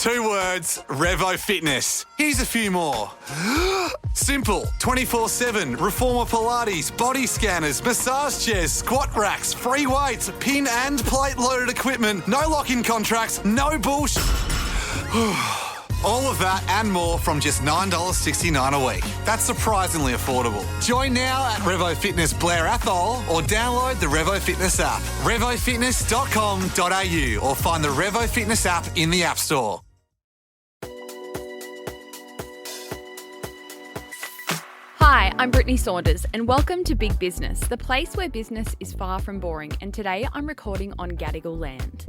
2 words, Revo Fitness. Here's a few more. Simple, 24/7, reformer Pilates, body scanners, massage chairs, squat racks, free weights, pin and plate loaded equipment, no lock-in contracts, no bullshit. All of that and more from just $9.69 a week. That's surprisingly affordable. Join now at Revo Fitness Blair Athol or download the Revo Fitness app. RevoFitness.com.au or find the Revo Fitness app in the App Store. Hi, I'm Brittney Saunders and welcome to Big Business, the place where business is far from boring, and today I'm recording on Gadigal land.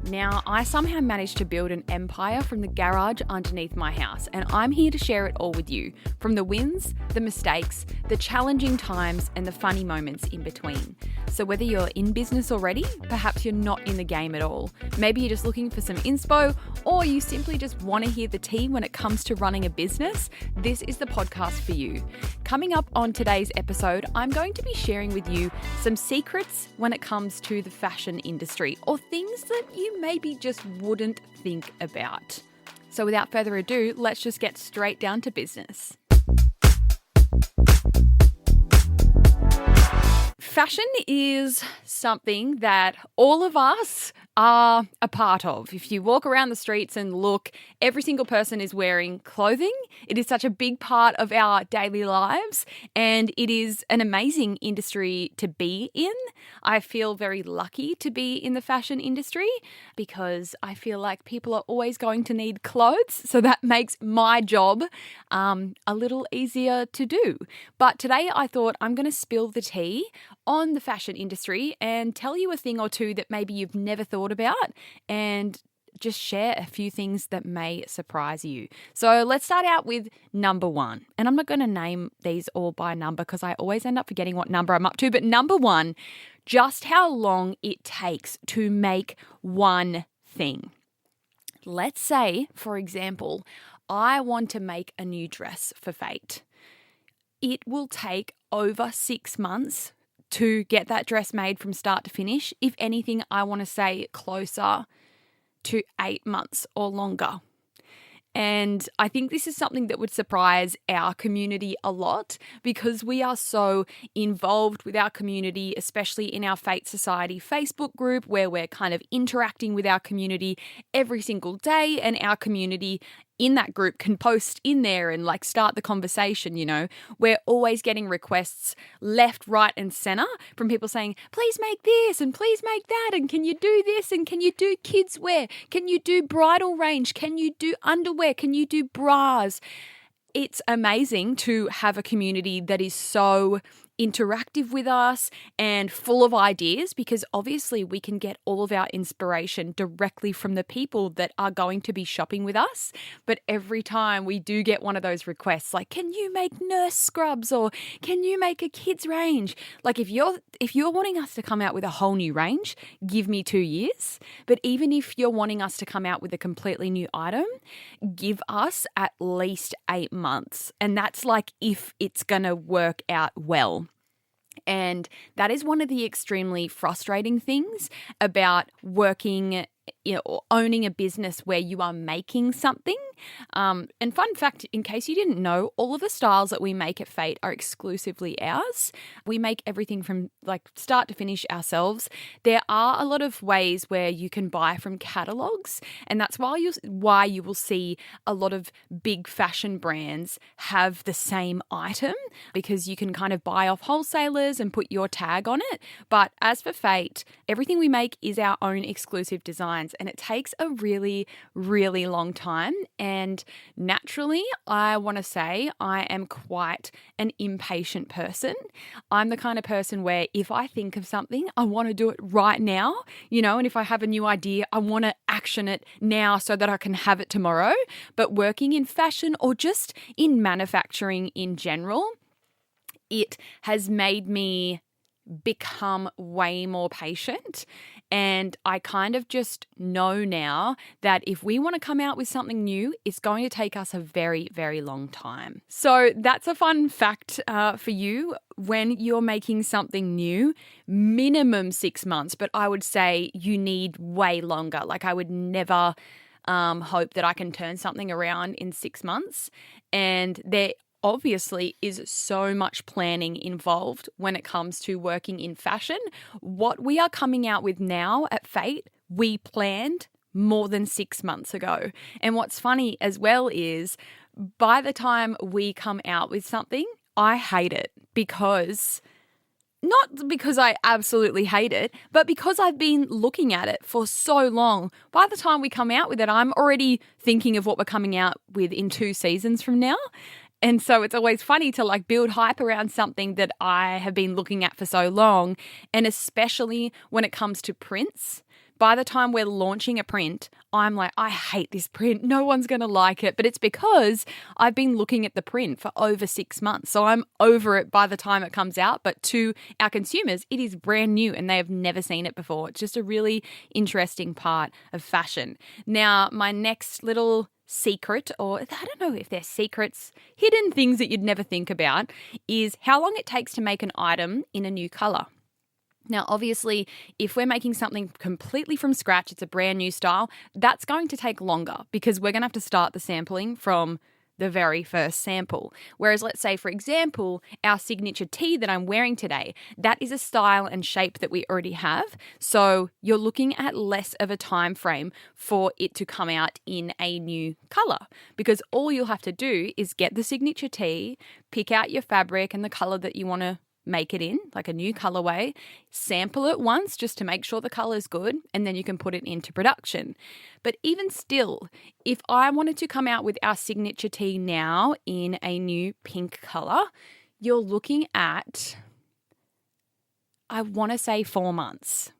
Now, I somehow managed to build an empire from the garage underneath my house, and I'm here to share it all with you, from the wins, the mistakes, the challenging times, and the funny moments in between. So whether you're in business already, perhaps you're not in the game at all, maybe you're just looking for some inspo, or you simply just want to hear the tea when it comes to running a business, this is the podcast for you. Coming up on today's episode, I'm going to be sharing with you some secrets when it comes to the fashion industry, or things that you maybe just wouldn't think about. So without further ado, let's just get straight down to business. Fashion is something that all of us are a part of. If you walk around the streets and look, every single person is wearing clothing. It is such a big part of our daily lives, and it is an amazing industry to be in. I feel very lucky to be in the fashion industry because I feel like people are always going to need clothes, so that makes my job a little easier to do. But today I thought I'm going to spill the tea on the fashion industry and tell you a thing or two that maybe you've never thought about, and just share a few things that may surprise you. So let's start out with number 1. And I'm not going to name these all by number because I always end up forgetting what number I'm up to. But number 1, just how long it takes to make one thing. Let's say, for example, I want to make a new dress for Fate. It will take over 6 months to get that dress made from start to finish. If anything, I want to say closer to 8 months or longer. And I think this is something that would surprise our community a lot because we are so involved with our community, especially in our Fate Society Facebook group, where we're kind of interacting with our community every single day, and our community in that group can post in there and like start the conversation, you know. We're always getting requests left, right and center from people saying, please make this and please make that, and can you do this, and can you do kids wear, can you do bridal range, can you do underwear, can you do bras. It's amazing to have a community that is so interactive with us and full of ideas, because obviously we can get all of our inspiration directly from the people that are going to be shopping with us. But every time we do get one of those requests, like, can you make nurse scrubs, or can you make a kids range? Like if you're wanting us to come out with a whole new range, give me 2 years. But even if you're wanting us to come out with a completely new item, give us at least 8 months. And that's like if it's going to work out well. And that is one of the extremely frustrating things about working, or owning a business where you are making something. And fun fact, in case you didn't know, all of the styles that we make at Fate are exclusively ours. We make everything from like start to finish ourselves. There are a lot of ways where you can buy from catalogs, and that's why you will see a lot of big fashion brands have the same item, because you can kind of buy off wholesalers and put your tag on it. But as for Fate, everything we make is our own exclusive designs, and it takes a really, really long time. And naturally, I want to say I am quite an impatient person. I'm the kind of person where if I think of something, I want to do it right now, and if I have a new idea, I want to action it now so that I can have it tomorrow. But working in fashion, or just in manufacturing in general, it has made me become way more patient. And I kind of just know now that if we want to come out with something new, it's going to take us a very, very long time. So that's a fun fact for you. When you're making something new, minimum 6 months, but I would say you need way longer. Like I would never hope that I can turn something around in 6 months. And there obviously is so much planning involved when it comes to working in fashion. What we are coming out with now at Fate, we planned more than 6 months ago. And what's funny as well is by the time we come out with something, I hate it because... Not because I absolutely hate it, but because I've been looking at it for so long. By the time we come out with it, I'm already thinking of what we're coming out with in 2 seasons from now. And so it's always funny to like build hype around something that I have been looking at for so long. And especially when it comes to prints. By the time we're launching a print, I'm like, I hate this print. No one's going to like it. But it's because I've been looking at the print for over 6 months. So I'm over it by the time it comes out. But to our consumers, it is brand new and they have never seen it before. It's just a really interesting part of fashion. Now, my next little secret, or I don't know if they're secrets, hidden things that you'd never think about, is how long it takes to make an item in a new color. Now, obviously, if we're making something completely from scratch, it's a brand new style, that's going to take longer because we're going to have to start the sampling from the very first sample. Whereas, let's say, for example, our signature tee that I'm wearing today, that is a style and shape that we already have. So you're looking at less of a time frame for it to come out in a new color because all you'll have to do is get the signature tee, pick out your fabric and the color that you want to make it in, like a new colorway, sample it once just to make sure the color is good, and then you can put it into production. But even still, if I wanted to come out with our signature tee now in a new pink color, you're looking at, I want to say 4 months.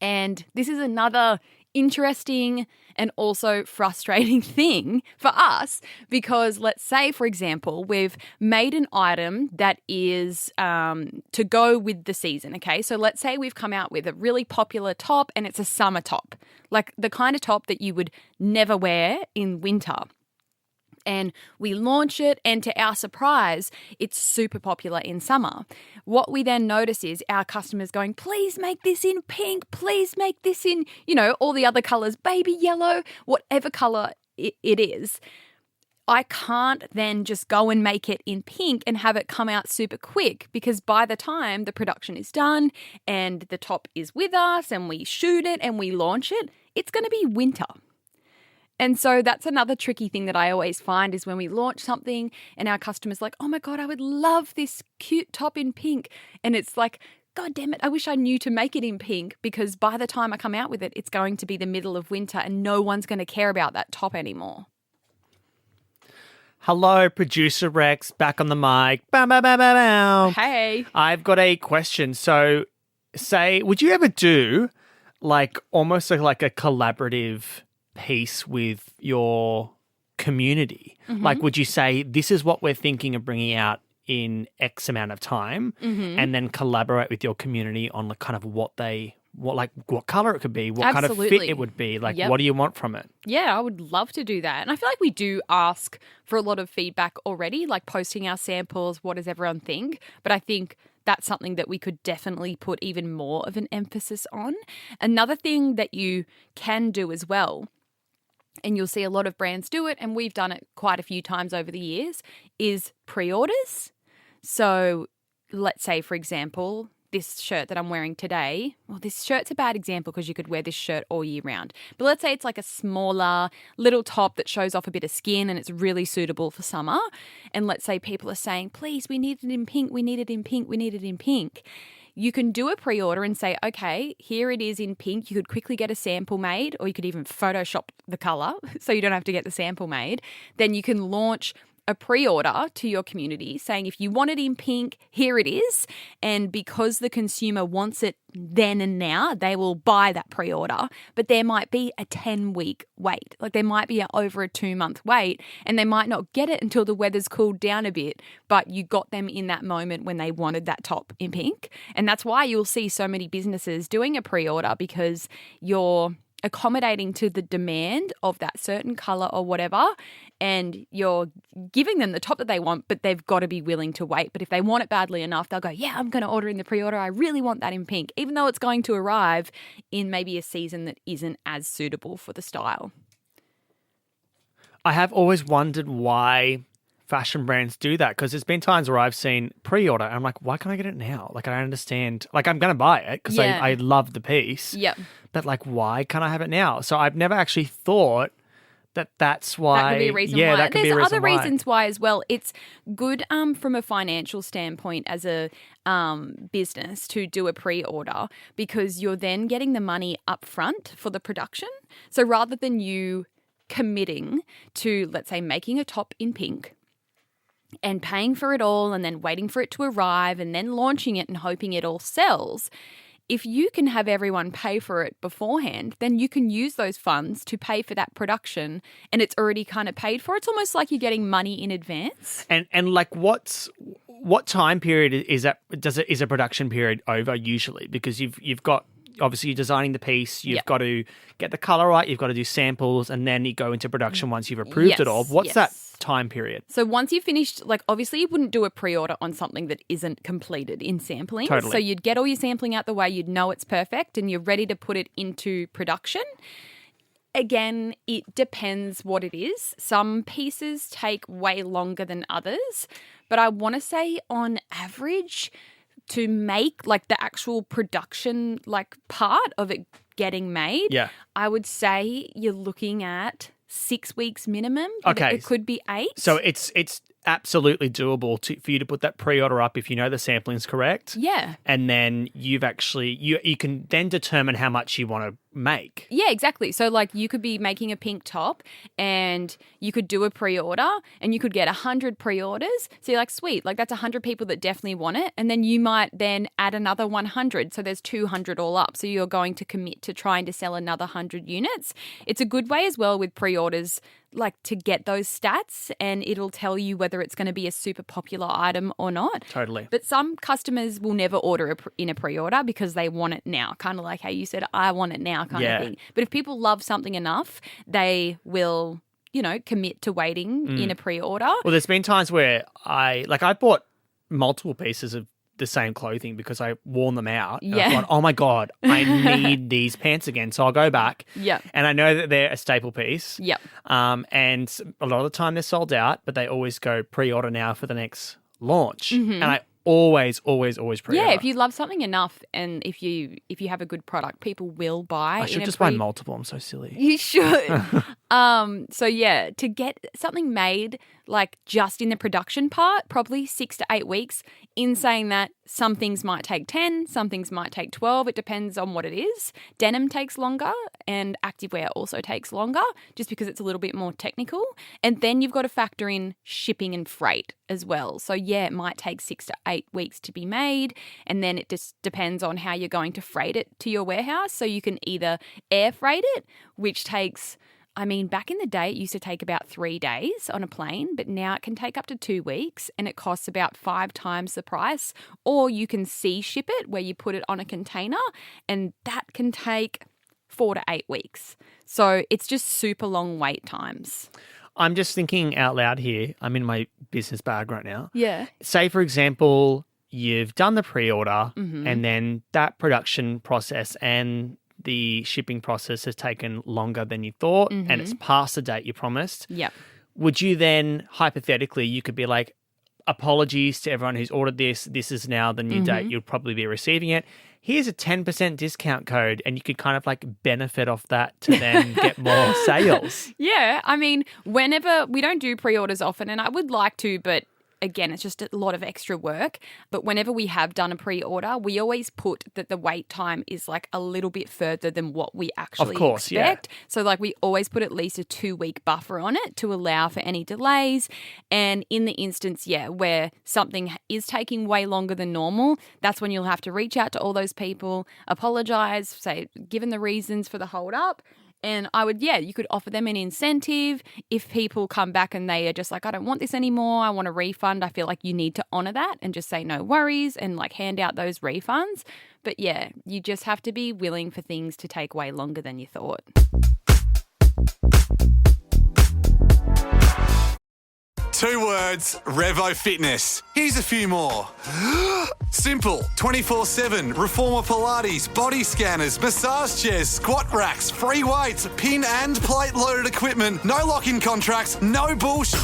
And this is another interesting and also frustrating thing for us because let's say, for example, we've made an item that is to go with the season, okay? So let's say we've come out with a really popular top and it's a summer top, like the kind of top that you would never wear in winter. And we launch it, and to our surprise, it's super popular in summer. What we then notice is our customers going, please make this in pink, please make this in, all the other colours, baby yellow, whatever colour it is. I can't then just go and make it in pink and have it come out super quick because by the time the production is done and the top is with us and we shoot it and we launch it, it's going to be winter. And so that's another tricky thing that I always find is when we launch something and our customer's like, oh my God, I would love this cute top in pink. And it's like, God damn it, I wish I knew to make it in pink because by the time I come out with it, it's going to be the middle of winter and no one's going to care about that top anymore. Hello, producer Rex, back on the mic. Bow, bow, bow, bow, bow. Hey. I've got a question. So would you ever do almost like a collaborative piece with your community? Mm-hmm. Like, would you say this is what we're thinking of bringing out in X amount of time, and then collaborate with your community on kind of what color it could be, what kind of fit it would be, what do you want from it? Yeah, I would love to do that. And I feel like we do ask for a lot of feedback already, like posting our samples, what does everyone think? But I think that's something that we could definitely put even more of an emphasis on. Another thing that you can do as well, and you'll see a lot of brands do it, and we've done it quite a few times over the years, is pre-orders. So let's say, for example, this shirt that I'm wearing today, well, this shirt's a bad example because you could wear this shirt all year round. But let's say it's like a smaller little top that shows off a bit of skin and it's really suitable for summer. And let's say people are saying, please, we need it in pink, we need it in pink, we need it in pink. You can do a pre-order and say, okay, here it is in pink. You could quickly get a sample made, or you could even Photoshop the color so you don't have to get the sample made. Then you can launch a pre-order to your community saying, if you want it in pink, here it is. And because the consumer wants it then and now, they will buy that pre-order. But there might be a 10-week wait. Like there might be over a 2-month wait, and they might not get it until the weather's cooled down a bit, but you got them in that moment when they wanted that top in pink. And that's why you'll see so many businesses doing a pre-order, because you're accommodating to the demand of that certain color or whatever, and you're giving them the top that they want, but they've got to be willing to wait. But if they want it badly enough, they'll go, yeah, I'm going to order in the pre-order. I really want that in pink, even though it's going to arrive in maybe a season that isn't as suitable for the style. I have always wondered why fashion brands do that, because there's been times where I've seen pre-order and I'm like, why can't I get it now? Like, I don't understand. Like, I'm going to buy it because I love the piece. Yep. But like, why can't I have it now? So I've never actually thought that's why. That could be a reason why. That could be a reason There's other why. reasons why as well. It's good from a financial standpoint as a business to do a pre-order, because you're then getting the money up front for the production. So rather than you committing to, let's say, making a top in pink and paying for it all and then waiting for it to arrive and then launching it and hoping it all sells, if you can have everyone pay for it beforehand, then you can use those funds to pay for that production and it's already kind of paid for. It's almost like you're getting money in advance. And like, what time period is that? Is a production period over usually? Because you've got, obviously you're designing the piece, you've got to get the color right, you've got to do samples, and then you go into production once you've approved it all. What's that time period? So once you've finished, like, obviously you wouldn't do a pre-order on something that isn't completed in sampling. Totally. So you'd get all your sampling out the way, you'd know it's perfect, and you're ready to put it into production. Again, it depends what it is. Some pieces take way longer than others, but I want to say on average, to make like the actual production like part of it getting made, I would say you're looking at 6 weeks minimum. Okay. It could be 8. So it's absolutely doable for you to put that pre-order up if you know the sampling is correct. Yeah. And then you've actually, you can then determine how much you want to make. Yeah, exactly. So like you could be making a pink top and you could do a pre-order and you could get 100 pre-orders. So you're like, sweet, like that's 100 people that definitely want it. And then you might then add another 100. So there's 200 all up. So you're going to commit to trying to sell another 100 units. It's a good way as well with pre-orders, like to get those stats, and it'll tell you whether it's going to be a super popular item or not. Totally. But some customers will never order in a pre-order because they want it now, kind of like how you said, I want it now kind of thing. But if people love something enough, they will, commit to waiting in a pre-order. Well, there's been times where I bought multiple pieces of the same clothing because I worn them out. And I thought, oh my God, I need these pants again. So I'll go back. Yeah. And I know that they're a staple piece. Yep. And a lot of the time they're sold out, but they always go pre-order now for the next launch. Mm-hmm. And I always pre-order. Yeah, if you love something enough and if you have a good product, people will buy. I should just buy multiple. I'm so silly. You should. So yeah, to get something made like just in the production part, probably 6 to 8 weeks. In saying that, some things might take 10, some things might take 12. It depends on what it is. Denim takes longer and activewear also takes longer just because it's a little bit more technical. And then you've got to factor in shipping and freight as well. So yeah, it might take 6 to 8 weeks to be made. And then it just depends on how you're going to freight it to your warehouse. So you can either air freight it, which takes, back in the day, it used to take about 3 days on a plane, but now it can take up to 2 weeks and it costs about 5 times the price. Or you can sea ship it where you put it on a container and that can take 4 to 8 weeks. So it's just super long wait times. I'm just thinking out loud here. I'm in my business bag right now. Yeah. Say, for example, you've done the pre-order and then that production process and the shipping process has taken longer than you thought and it's past the date you promised. Yep. Would you then, hypothetically, you could be like, apologies to everyone who's ordered this. This is now the new date. You'll probably be receiving it. Here's a 10% discount code and you could kind of like benefit off that to then get more sales. Yeah. Whenever we don't do pre-orders often and I would like to, but again, it's just a lot of extra work. But whenever we have done a pre-order, we always put that the wait time is like a little bit further than what we actually expect. Yeah. So like we always put at least a 2-week buffer on it to allow for any delays. And in the instance, where something is taking way longer than normal, that's when you'll have to reach out to all those people, apologize, say, given the reasons for the hold up. And I would, you could offer them an incentive. If people come back and they are just like, I don't want this anymore, I want a refund, I feel like you need to honor that and just say no worries and like hand out those refunds. But yeah, you just have to be willing for things to take way longer than you thought. 2 words, Revo Fitness. Here's a few more. Simple, 24/7, reformer Pilates, body scanners, massage chairs, squat racks, free weights, pin and plate loaded equipment, no lock-in contracts, no bullshit.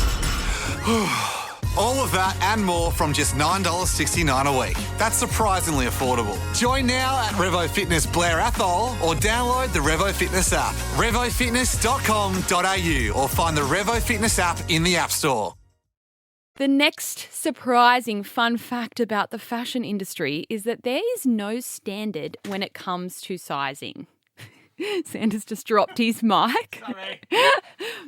All of that and more from just $9.69 a week. That's surprisingly affordable. Join now at Revo Fitness Blair Athol or download the Revo Fitness app. RevoFitness.com.au or find the Revo Fitness app in the App Store. The next surprising fun fact about the fashion industry is that there is no standard when it comes to sizing. Sanders just dropped his mic. Sorry.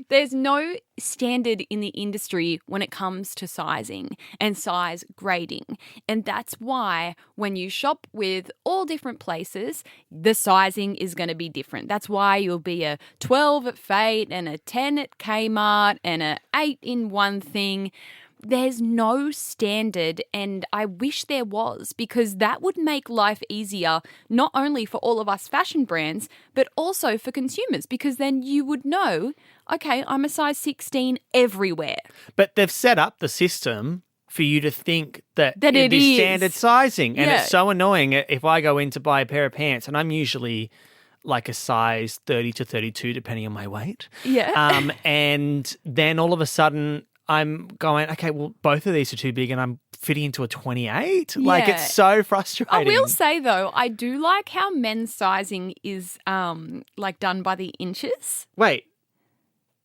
There's no standard in the industry when it comes to sizing and size grading. And that's why when you shop with all different places, the sizing is going to be different. That's why you'll be a 12 at Fate and a 10 at Kmart and a 8 in one thing. There's no standard, and I wish there was, because that would make life easier, not only for all of us fashion brands, but also for consumers, because then you would know, okay, I'm a size 16 everywhere. But they've set up the system for you to think that it it'd be is standard sizing. And Yeah. it's so annoying if I go in to buy a pair of pants, and I'm usually like a size 30 to 32, depending on my weight. Yeah. And then all of a sudden I'm going, okay, well, both of these are too big and I'm fitting into a 28. Like, Yeah. it's so frustrating. I will say, though, I do like how men's sizing is like done by the inches. Wait,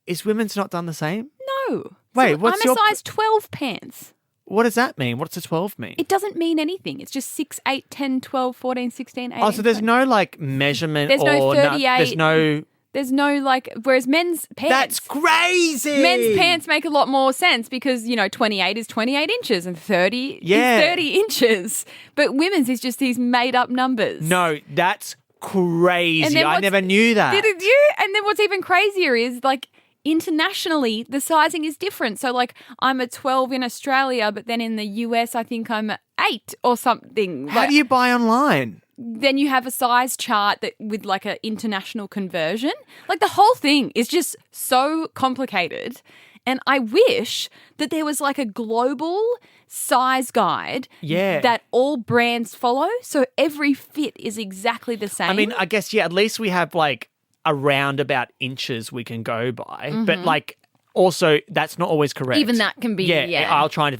is women's not done the same? No. Wait, So what's I'm a your- size 12 pants. What does that mean? What's a 12 mean? It doesn't mean anything. It's just 6, 8, 10, 12, 14, 16, 18. Oh, so there's 20. no like measurement There's no or 38. there's no... There's no like, whereas men's pants. That's crazy. Men's pants make a lot more sense because, 28 is 28 inches and 30 Yeah. is 30 inches. But women's is just these made up numbers. No, that's crazy. And then I what's- never knew that. Didn't you? And then what's even crazier is like internationally, the sizing is different. So like I'm a 12 in Australia, but then in the US, I think I'm a 8 or something. How Like, do you buy online? then you have a size chart that with like an international conversion. Like the whole thing is just so complicated. And I wish that there was like a global size guide Yeah. that all brands follow. So every fit is exactly the same. I mean, I guess, yeah, at least we have like around about inches we can go by. But like also that's not always correct. Even that can be, yeah. I'll try in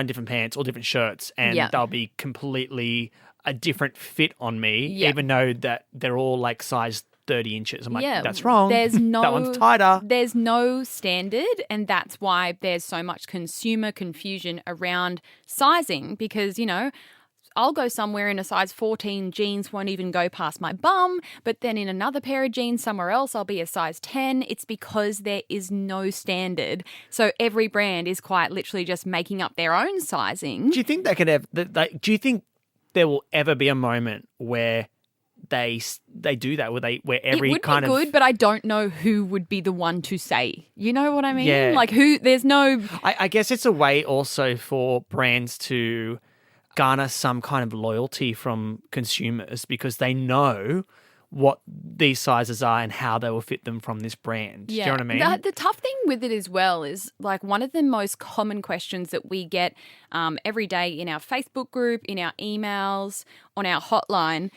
different pants or different shirts and Yeah. they'll be completely a different fit on me, Yeah. even though that they're all like size 30 inches. I'm like, Yeah, that's wrong. There's no that one's tighter. There's no standard, and that's why there's so much consumer confusion around sizing because, I'll go somewhere in a size 14 jeans won't even go past my bum, but then in another pair of jeans somewhere else I'll be a size 10. It's because there is no standard. So every brand is quite literally just making up their own sizing. Do you think they could have? Do you think there will ever be a moment where they do that? Where every it would kind be of good, but I don't know who would be the one to say. You know what I mean? Yeah. Like who? There's no. I guess it's a way also for brands to garner some kind of loyalty from consumers because they know what these sizes are and how they will fit them from this brand. Yeah. Do you know what I mean? The tough thing with it as well is like one of the most common questions that we get every day in our Facebook group, in our emails, on our hotline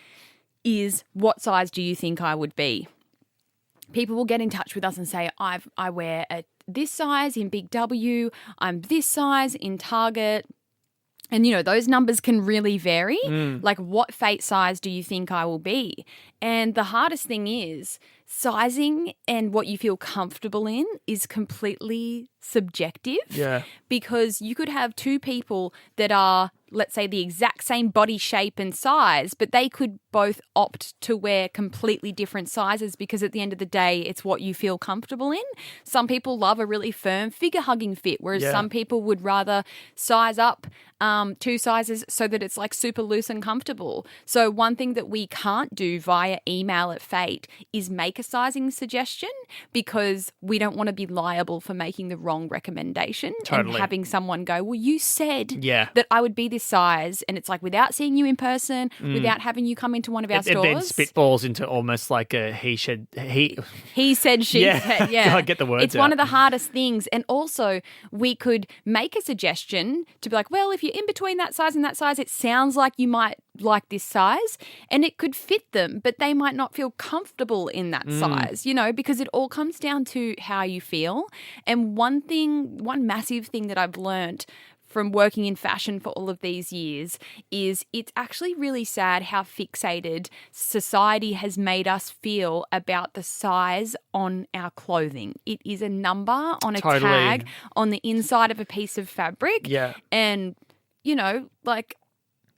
is what size do you think I would be? People will get in touch with us and say, I wear this size in Big W, I'm this size in Target. And, those numbers can really vary. Like, what fate size do you think I will be? And the hardest thing is sizing and what you feel comfortable in is completely subjective. Yeah. Because you could have two people that are, let's say, the exact same body shape and size, but they could both opt to wear completely different sizes because at the end of the day, it's what you feel comfortable in. Some people love a really firm figure hugging fit, whereas Yeah. some people would rather size up 2 sizes so that it's like super loose and comfortable. So one thing that we can't do via email at Fate is make a sizing suggestion because we don't want to be liable for making the wrong recommendation Totally. and having someone go, well, you said Yeah. that I would be this this size, and it's like without seeing you in person, without having you come into one of our stores. It then spitballs into almost like a he said, she said. Yeah. Gotta get the words It's out. one of the hardest things. And also we could make a suggestion to be like, well, if you're in between that size and that size, it sounds like you might like this size, and it could fit them, but they might not feel comfortable in that size, because it all comes down to how you feel. And one massive thing that I've learned from working in fashion for all of these years is it's actually really sad how fixated society has made us feel about the size on our clothing. It is a number on a tag on the inside of a piece of fabric. Yeah. And,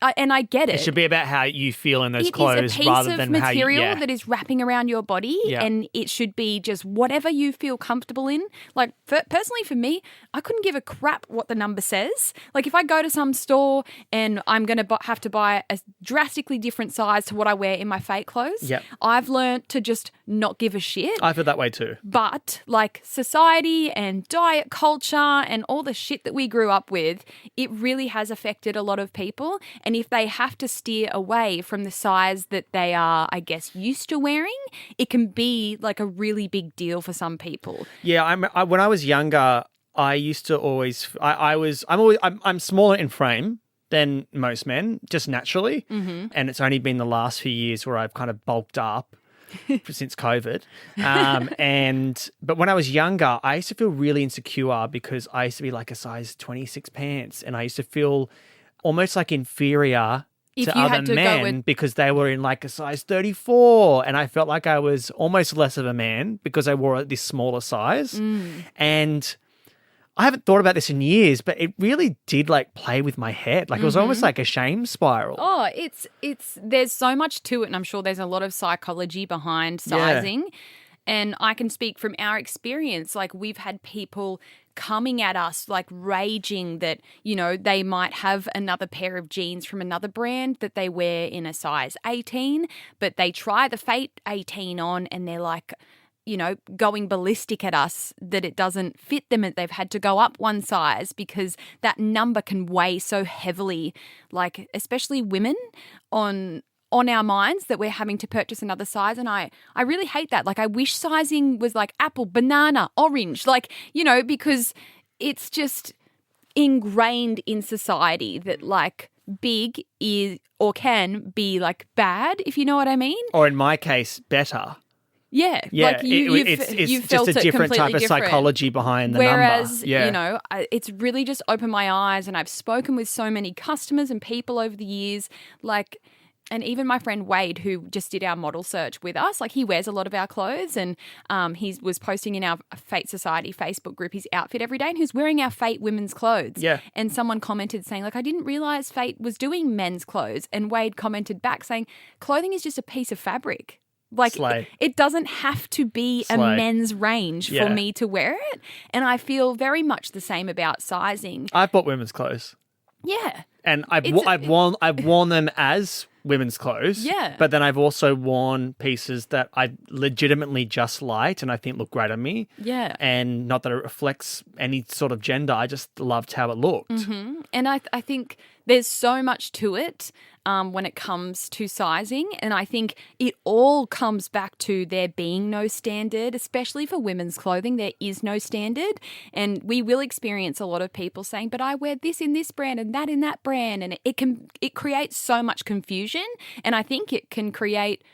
I get it. It should be about how you feel in those It clothes is a piece rather of than material how you, that is wrapping around your body, and it should be just whatever you feel comfortable in. Like, personally for me, I couldn't give a crap what the number says. Like, if I go to some store and I'm going to have to buy a drastically different size to what I wear in my fake clothes, I've learned to just not give a shit. I feel that way too. But like society and diet culture and all the shit that we grew up with, it really has affected a lot of people. And if they have to steer away from the size that they are, I guess, used to wearing, it can be like a really big deal for some people. Yeah, when I was younger, I used to always I'm smaller in frame than most men, just naturally. Mm-hmm. And it's only been the last few years where I've kind of bulked up since COVID. But when I was younger, I used to feel really insecure because I used to be like a size 26 pants, and I used to feel almost like inferior to other men because they were in like a size 34, and I felt like I was almost less of a man because I wore this smaller size. And I haven't thought about this in years, but it really did like play with my head. Like it was almost like a shame spiral. Oh, there's so much to it, and I'm sure there's a lot of psychology behind sizing. Yeah. And I can speak from our experience. Like, we've had people coming at us like raging that, they might have another pair of jeans from another brand that they wear in a size 18, but they try the Fate 18 on and they're like, going ballistic at us that it doesn't fit them, and they've had to go up one size because that number can weigh so heavily, like especially women on our minds, that we're having to purchase another size. And I really hate that. Like, I wish sizing was like apple, banana, orange, because it's just ingrained in society that like big is or can be like bad, if you know what I mean. Or in my case, better. Yeah, like it's you've felt just a different type of different. Psychology behind the Whereas, number. Whereas, it's really just opened my eyes, and I've spoken with so many customers and people over the years, and even my friend Wade, who just did our model search with us, like he wears a lot of our clothes, and he was posting in our Fate Society Facebook group his outfit every day, and he was wearing our Fate women's clothes. Yeah. And someone commented saying, like, I didn't realise Fate was doing men's clothes. And Wade commented back saying, clothing is just a piece of fabric. Like, it doesn't have to be a men's range for me to wear it. And I feel very much the same about sizing. I've bought women's clothes. Yeah. And I've worn them as women's clothes. Yeah. But then I've also worn pieces that I legitimately just liked and I think look great on me. Yeah. And not that it reflects any sort of gender. I just loved how it looked. Mm-hmm. And I think there's so much to it when it comes to sizing. And I think it all comes back to there being no standard, especially for women's clothing. There is no standard. And we will experience a lot of people saying, but I wear this in this brand and that in that brand. And it creates so much confusion. And I think it can create,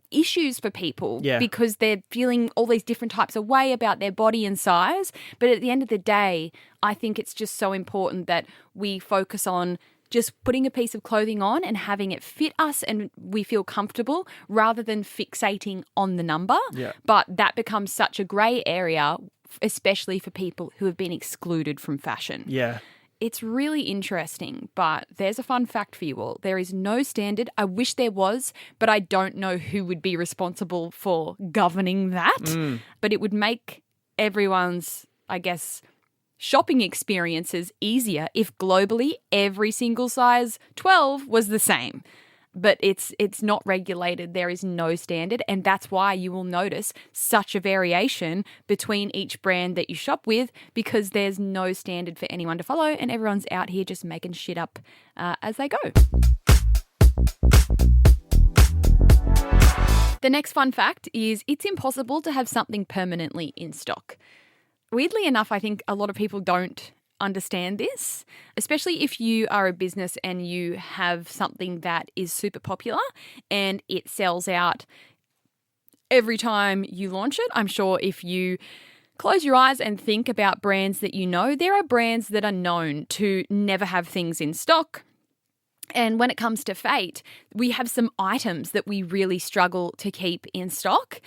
issues for people because they're feeling all these different types of way about their body and size. But at the end of the day, I think it's just so important that we focus on just putting a piece of clothing on and having it fit us and we feel comfortable rather than fixating on the number. Yeah. But that becomes such a grey area, especially for people who have been excluded from fashion. Yeah. It's really interesting, but there's a fun fact for you all. There is no standard. I wish there was, but I don't know who would be responsible for governing that. But it would make everyone's, I guess, shopping experiences easier if globally every single size 12 was the same. but it's not regulated. There is no standard, and that's why you will notice such a variation between each brand that you shop with, because there's no standard for anyone to follow, and everyone's out here just making shit up as they go. The next fun fact is it's impossible to have something permanently in stock. Weirdly enough, I think a lot of people don't understand this, especially if you are a business and you have something that is super popular and it sells out every time you launch it. I'm sure if you close your eyes and think about brands that you know, there are brands that are known to never have things in stock. And when it comes to Fate, we have some items that we really struggle to keep in stock.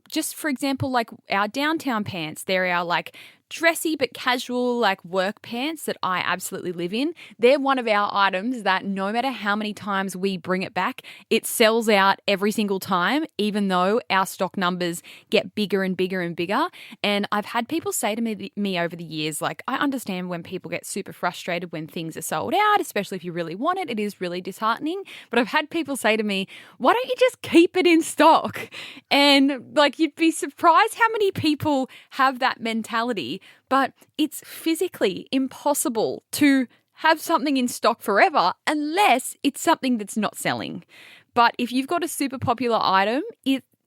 Just for example, like our downtown pants, they're our like dressy but casual like work pants that I absolutely live in. They're one of our items that no matter how many times we bring it back, it sells out every single time, even though our stock numbers get bigger and bigger and bigger. And I've had people say to me over the years, like, I understand when people get super frustrated when things are sold out, especially if you really want it. It is really disheartening. But I've had people say to me, why don't you just keep it in stock? And like, you'd be surprised how many people have that mentality. But it's physically impossible to have something in stock forever unless it's something that's not selling. But if you've got a super popular item,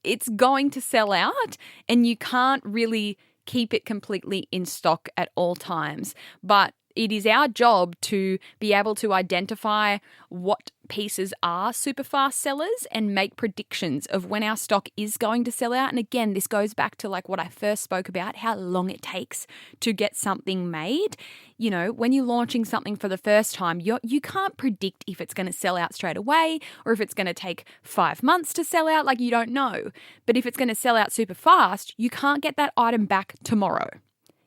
it's going to sell out, and you can't really keep it completely in stock at all times. But it is our job to be able to identify what pieces are super fast sellers and make predictions of when our stock is going to sell out. And again, this goes back to like what I first spoke about, how long it takes to get something made. You know, when you're launching something for the first time, you can't predict if it's going to sell out straight away or if it's going to take 5 months to sell out. Like, you don't know. But if it's going to sell out super fast, you can't get that item back tomorrow.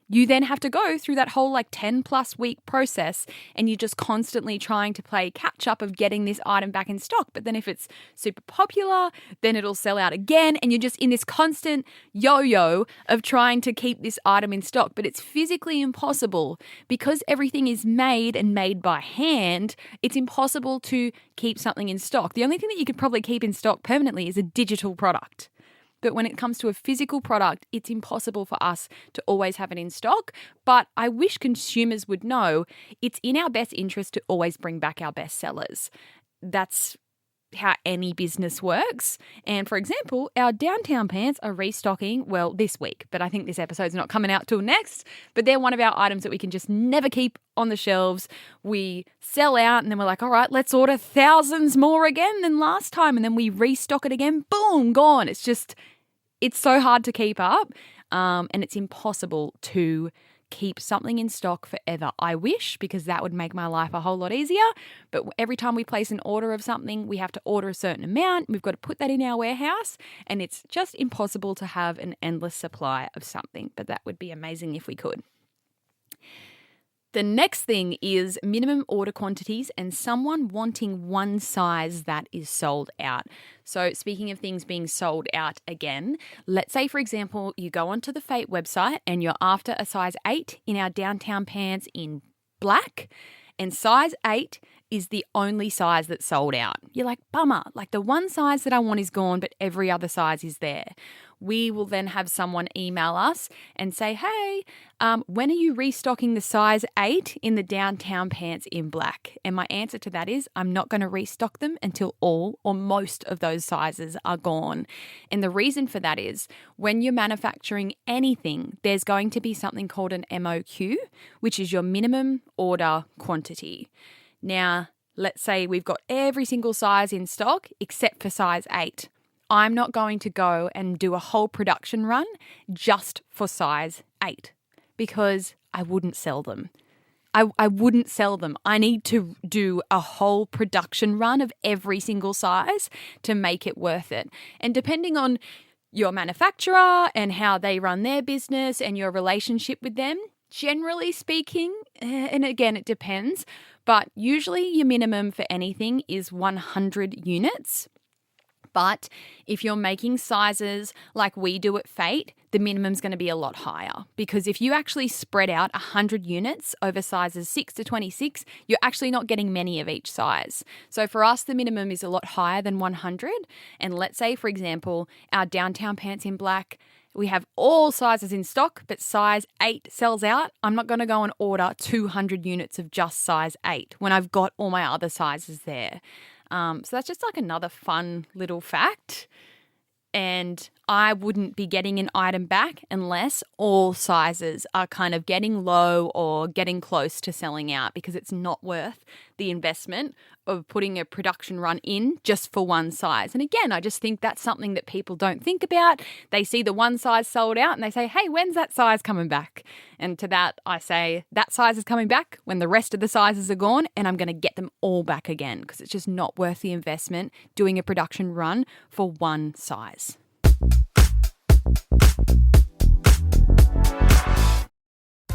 You then have to go through that whole like 10 plus week process, and you're just constantly trying to play catch up of getting this item back in stock. But then if it's super popular, then it'll sell out again. And you're just in this constant yo-yo of trying to keep this item in stock. But it's physically impossible because everything is made and made by hand. It's impossible to keep something in stock. The only thing that you could probably keep in stock permanently is a digital product. But when it comes to a physical product, it's impossible for us to always have it in stock. But I wish consumers would know it's in our best interest to always bring back our best sellers. That's how any business works. And for example, our downtown pants are restocking, well, this week, but I think this episode's not coming out till next. But they're one of our items that we can just never keep on the shelves. We sell out and then we're like, all right, let's order thousands more again than last time. And then we restock it again, boom, gone. It's so hard to keep up, and it's impossible to keep something in stock forever. I wish, because that would make my life a whole lot easier. But every time we place an order of something, we have to order a certain amount. We've got to put that in our warehouse, and it's just impossible to have an endless supply of something. But that would be amazing if we could. The next thing is minimum order quantities and someone wanting one size that is sold out. So speaking of things being sold out again, let's say, for example, you go onto the Fate website and you're after a size 8 in our downtown pants in black, and size 8 is the only size that's sold out. You're like, bummer, like the one size that I want is gone, but every other size is there. We will then have someone email us and say, hey, when are you restocking the size 8 in the downtown pants in black? And my answer to that is, I'm not going to restock them until all or most of those sizes are gone. And the reason for that is, when you're manufacturing anything, there's going to be something called an MOQ, which is your minimum order quantity. Now, let's say we've got every single size in stock except for size 8. I'm not going to go and do a whole production run just for size 8 because I wouldn't sell them. I wouldn't sell them. I need to do a whole production run of every single size to make it worth it. And depending on your manufacturer and how they run their business and your relationship with them, generally speaking, and again, it depends, but usually your minimum for anything is 100 units. But if you're making sizes like we do at Fate, the minimum's going to be a lot higher, because if you actually spread out 100 units over sizes 6 to 26, you're actually not getting many of each size. So for us, the minimum is a lot higher than 100. And let's say, for example, our downtown pants in black, we have all sizes in stock, but size 8 sells out. I'm not going to go and order 200 units of just size 8 when I've got all my other sizes there. So that's just like another fun little fact. And I wouldn't be getting an item back unless all sizes are kind of getting low or getting close to selling out, because it's not worth the investment of putting a production run in just for one size. And again, I just think that's something that people don't think about. They see the one size sold out and they say, hey, when's that size coming back? And to that, I say that size is coming back when the rest of the sizes are gone, and I'm going to get them all back again, because it's just not worth the investment doing a production run for one size.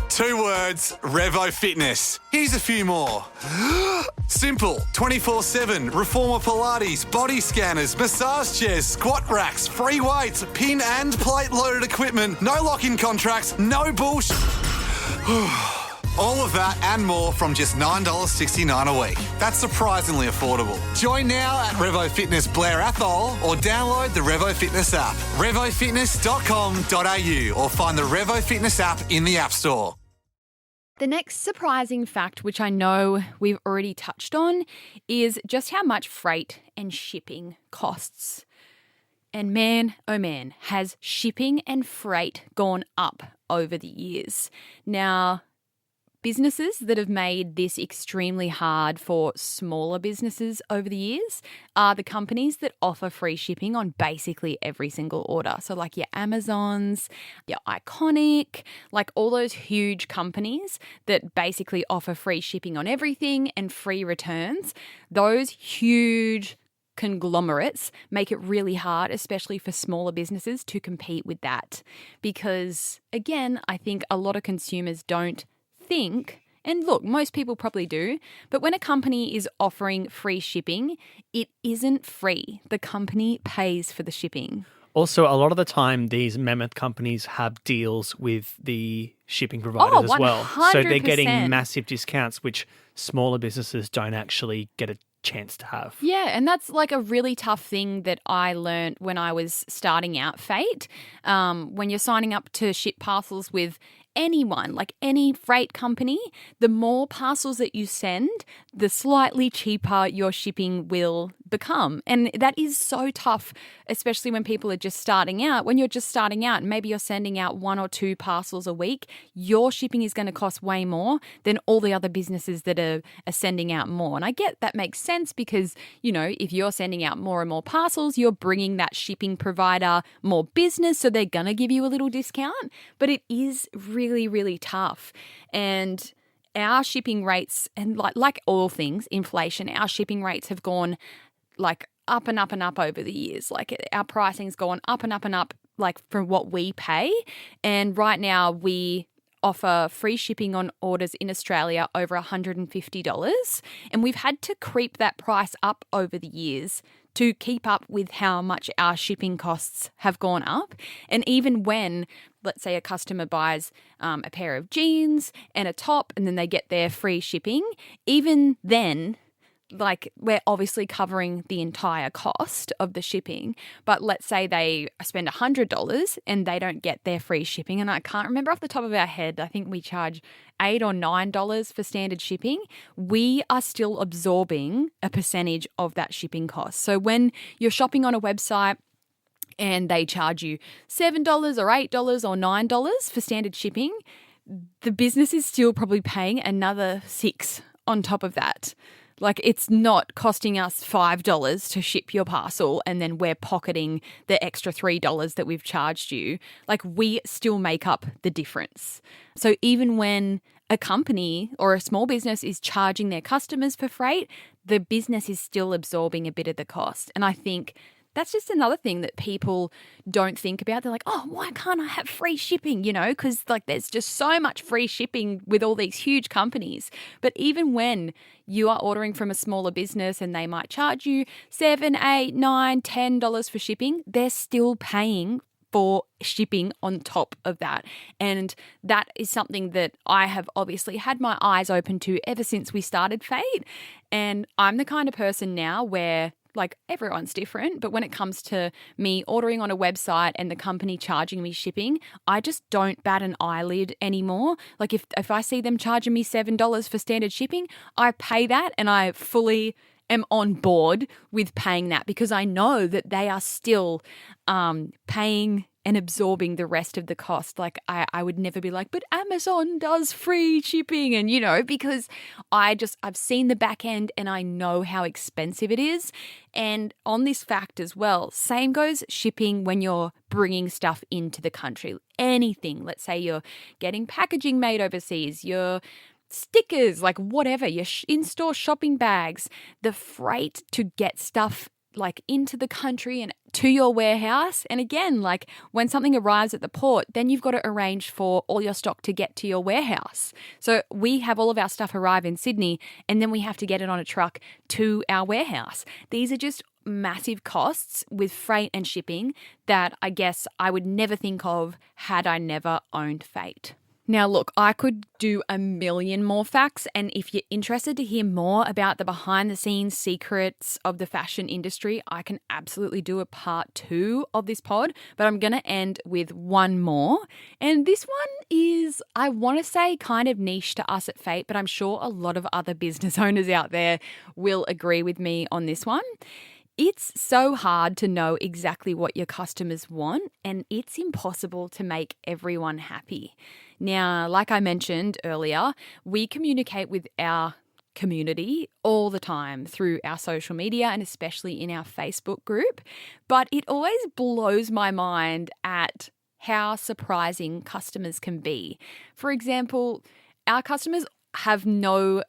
Two words, Revo Fitness. Here's a few more. Simple, 24/7, reformer Pilates, body scanners, massage chairs, squat racks, free weights, pin and plate loaded equipment, no lock-in contracts, no bullshit. All of that and more from just $9.69 a week. That's surprisingly affordable. Join now at Revo Fitness Blair Athol or download the Revo Fitness app. RevoFitness.com.au or find the Revo Fitness app in the App Store. The next surprising fact, which I know we've already touched on, is just how much freight and shipping costs. And man, oh man, has shipping and freight gone up over the years. Now, businesses that have made this extremely hard for smaller businesses over the years are the companies that offer free shipping on basically every single order. So like your Amazons, your Iconic, like all those huge companies that basically offer free shipping on everything and free returns. Those huge conglomerates make it really hard, especially for smaller businesses, to compete with that. Because again, I think a lot of consumers don't think, and look, most people probably do, but when a company is offering free shipping, it isn't free. The company pays for the shipping. Also, a lot of the time, these mammoth companies have deals with the shipping providers as well. So they're getting massive discounts, which smaller businesses don't actually get a chance to have. Yeah, and that's like a really tough thing that I learned when I was starting out Fate. When you're signing up to ship parcels with anyone, like any freight company, the more parcels that you send, the slightly cheaper your shipping will become. And that is so tough, especially when people are just starting out. When you're just starting out and maybe you're sending out 1 or 2 parcels a week, your shipping is going to cost way more than all the other businesses that are sending out more. And I get that makes sense because, you know, if you're sending out more and more parcels, you're bringing that shipping provider more business, so they're going to give you a little discount. But it is really, really tough. And our shipping rates, and like all things, inflation, our shipping rates have gone like up and up and up over the years. Like our pricing's gone up and up and up, like from what we pay. And right now we offer free shipping on orders in Australia over $150. And we've had to creep that price up over the years to keep up with how much our shipping costs have gone up. And even when, let's say, a customer buys a pair of jeans and a top and then they get their free shipping, even then, like, we're obviously covering the entire cost of the shipping, but let's say they spend $100 and they don't get their free shipping. And I can't remember off the top of our head, I think we charge $8 or $9 for standard shipping. We are still absorbing a percentage of that shipping cost. So when you're shopping on a website and they charge you $7 or $8 or $9 for standard shipping, the business is still probably paying another $6 on top of that. Like, it's not costing us $5 to ship your parcel and then we're pocketing the extra $3 that we've charged you. Like, we still make up the difference. So even when a company or a small business is charging their customers for freight, the business is still absorbing a bit of the cost. And I think that's just another thing that people don't think about. They're like, oh, why can't I have free shipping? You know, because like there's just so much free shipping with all these huge companies. But even when you are ordering from a smaller business and they might charge you $7, $8, $9, $10 for shipping, they're still paying for shipping on top of that. And that is something that I have obviously had my eyes open to ever since we started Fate. And I'm the kind of person now where, like, everyone's different, but when it comes to me ordering on a website and the company charging me shipping, I just don't bat an eyelid anymore. Like if I see them charging me $7 for standard shipping, I pay that, and I fully am on board with paying that because I know that they are still paying and absorbing the rest of the cost. Like I would never be like, but Amazon does free shipping, and because I've seen the back end and I know how expensive it is. And on this fact as well, same goes shipping when you're bringing stuff into the country. Anything, let's say you're getting packaging made overseas, your stickers, like whatever, your in-store shopping bags, the freight to get stuff like into the country and to your warehouse. And again, like when something arrives at the port, then you've got to arrange for all your stock to get to your warehouse. So we have all of our stuff arrive in Sydney, and then we have to get it on a truck to our warehouse. These are just massive costs with freight and shipping that I guess I would never think of had I never owned Fate. Now, look, I could do a million more facts, and if you're interested to hear more about the behind-the-scenes secrets of the fashion industry, I can absolutely do a part 2 of this pod, but I'm going to end with one more. And this one is, I want to say, kind of niche to us at Fate, but I'm sure a lot of other business owners out there will agree with me on this one. It's so hard to know exactly what your customers want, and it's impossible to make everyone happy. Now, like I mentioned earlier, we communicate with our community all the time through our social media and especially in our Facebook group, but it always blows my mind at how surprising customers can be. For example, our customers have no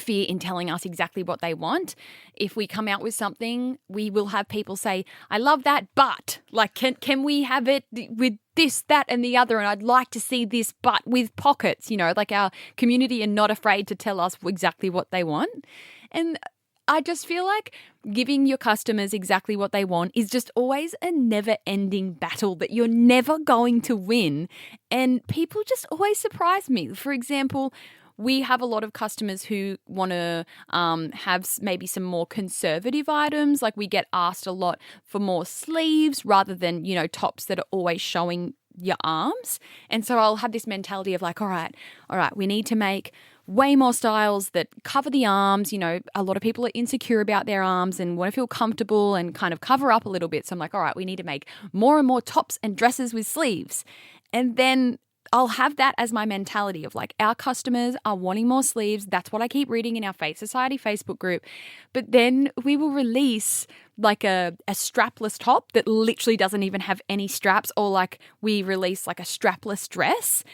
fear in telling us exactly what they want. If we come out with something, we will have people say, I love that, but like, can we have it with this, that, and the other? And I'd like to see this, but with pockets, like our community are not afraid to tell us exactly what they want. And I just feel like giving your customers exactly what they want is just always a never-ending battle that you're never going to win. And people just always surprise me. For example, we have a lot of customers who want to have maybe some more conservative items. Like we get asked a lot for more sleeves rather than, tops that are always showing your arms. And so I'll have this mentality of like, all right, we need to make way more styles that cover the arms. A lot of people are insecure about their arms and want to feel comfortable and kind of cover up a little bit. So I'm like, all right, we need to make more and more tops and dresses with sleeves. And then I'll have that as my mentality of like, our customers are wanting more sleeves. That's what I keep reading in our Fate Society Facebook group. But then we will release like a strapless top that literally doesn't even have any straps, or like we release like a strapless dress.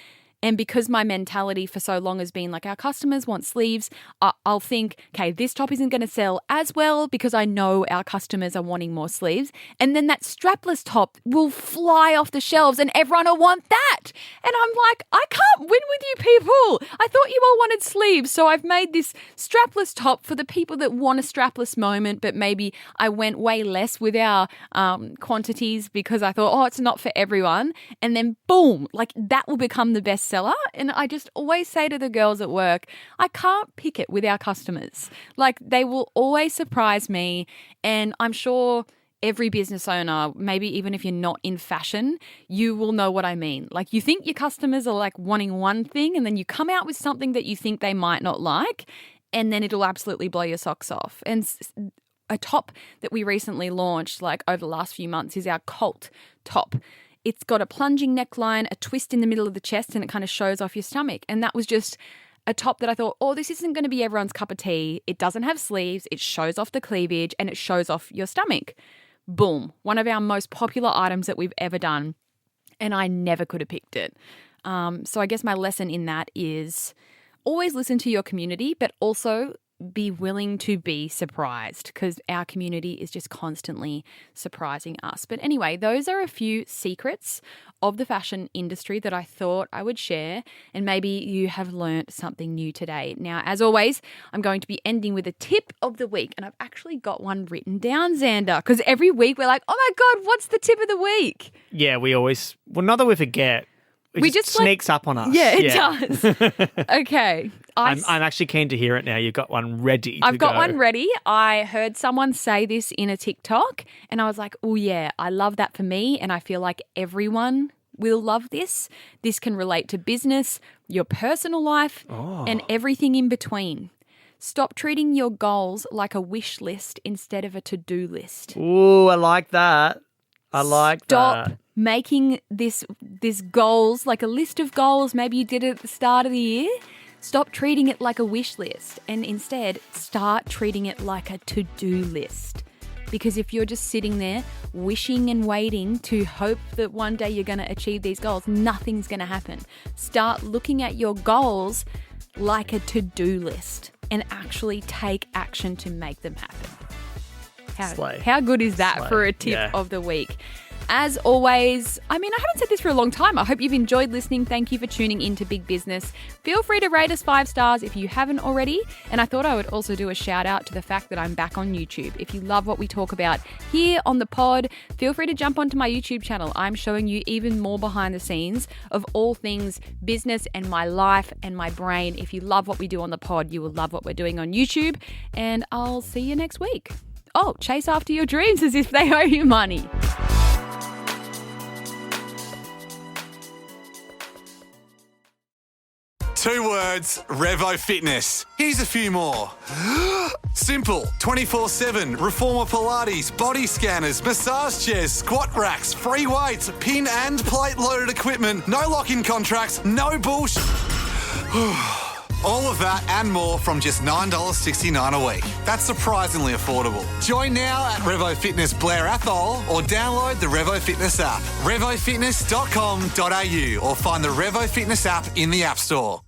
And because my mentality for so long has been like, our customers want sleeves, I'll think, okay, this top isn't going to sell as well because I know our customers are wanting more sleeves. And then that strapless top will fly off the shelves and everyone will want that. And I'm like, I can't win with you people. I thought you all wanted sleeves. So I've made this strapless top for the people that want a strapless moment, but maybe I went way less with our quantities because I thought, oh, it's not for everyone. And then boom, like that will become the best seller. And I just always say to the girls at work, I can't pick it with our customers. Like they will always surprise me. And I'm sure every business owner, maybe even if you're not in fashion, you will know what I mean. Like you think your customers are like wanting one thing and then you come out with something that you think they might not like, and then it'll absolutely blow your socks off. And a top that we recently launched like over the last few months is our Colt top. It's got a plunging neckline, a twist in the middle of the chest, and it kind of shows off your stomach. And that was just a top that I thought, oh, this isn't going to be everyone's cup of tea. It doesn't have sleeves. It shows off the cleavage and it shows off your stomach. Boom. One of our most popular items that we've ever done. And I never could have picked it. So I guess my lesson in that is always listen to your community, but also be willing to be surprised, because our community is just constantly surprising us. But anyway, those are a few secrets of the fashion industry that I thought I would share, and maybe you have learnt something new today. Now, as always, I'm going to be ending with a tip of the week, and I've actually got one written down, Xander, because every week we're like, oh my God, what's the tip of the week? Yeah, we always, well, not that we forget. It just sneaks up on us. Yeah, it does. Okay. I'm actually keen to hear it now. You've got one ready. I've got one ready. I heard someone say this in a TikTok and I was like, oh yeah, I love that for me. And I feel like everyone will love this. This can relate to business, your personal life, and everything in between. Stop treating your goals like a wish list instead of a to-do list. Ooh, I like that. Stop making this goals, like a list of goals. Maybe you did it at the start of the year. Stop treating it like a wish list and instead start treating it like a to-do list. Because if you're just sitting there wishing and waiting to hope that one day you're going to achieve these goals, nothing's going to happen. Start looking at your goals like a to-do list and actually take action to make them happen. How good is that for a tip of the week? As always, I haven't said this for a long time. I hope you've enjoyed listening. Thank you for tuning into Big Business. Feel free to rate us 5 stars if you haven't already. And I thought I would also do a shout out to the fact that I'm back on YouTube. If you love what we talk about here on the pod, feel free to jump onto my YouTube channel. I'm showing you even more behind the scenes of all things business and my life and my brain. If you love what we do on the pod, you will love what we're doing on YouTube. And I'll see you next week. Oh, chase after your dreams as if they owe you money. Two words, Revo Fitness. Here's a few more. Simple, 24/7, reformer Pilates, body scanners, massage chairs, squat racks, free weights, pin and plate loaded equipment, no lock-in contracts, no bullshit. All of that and more from just $9.69 a week. That's surprisingly affordable. Join now at Revo Fitness Blair Athol or download the Revo Fitness app. RevoFitness.com.au or find the Revo Fitness app in the App Store.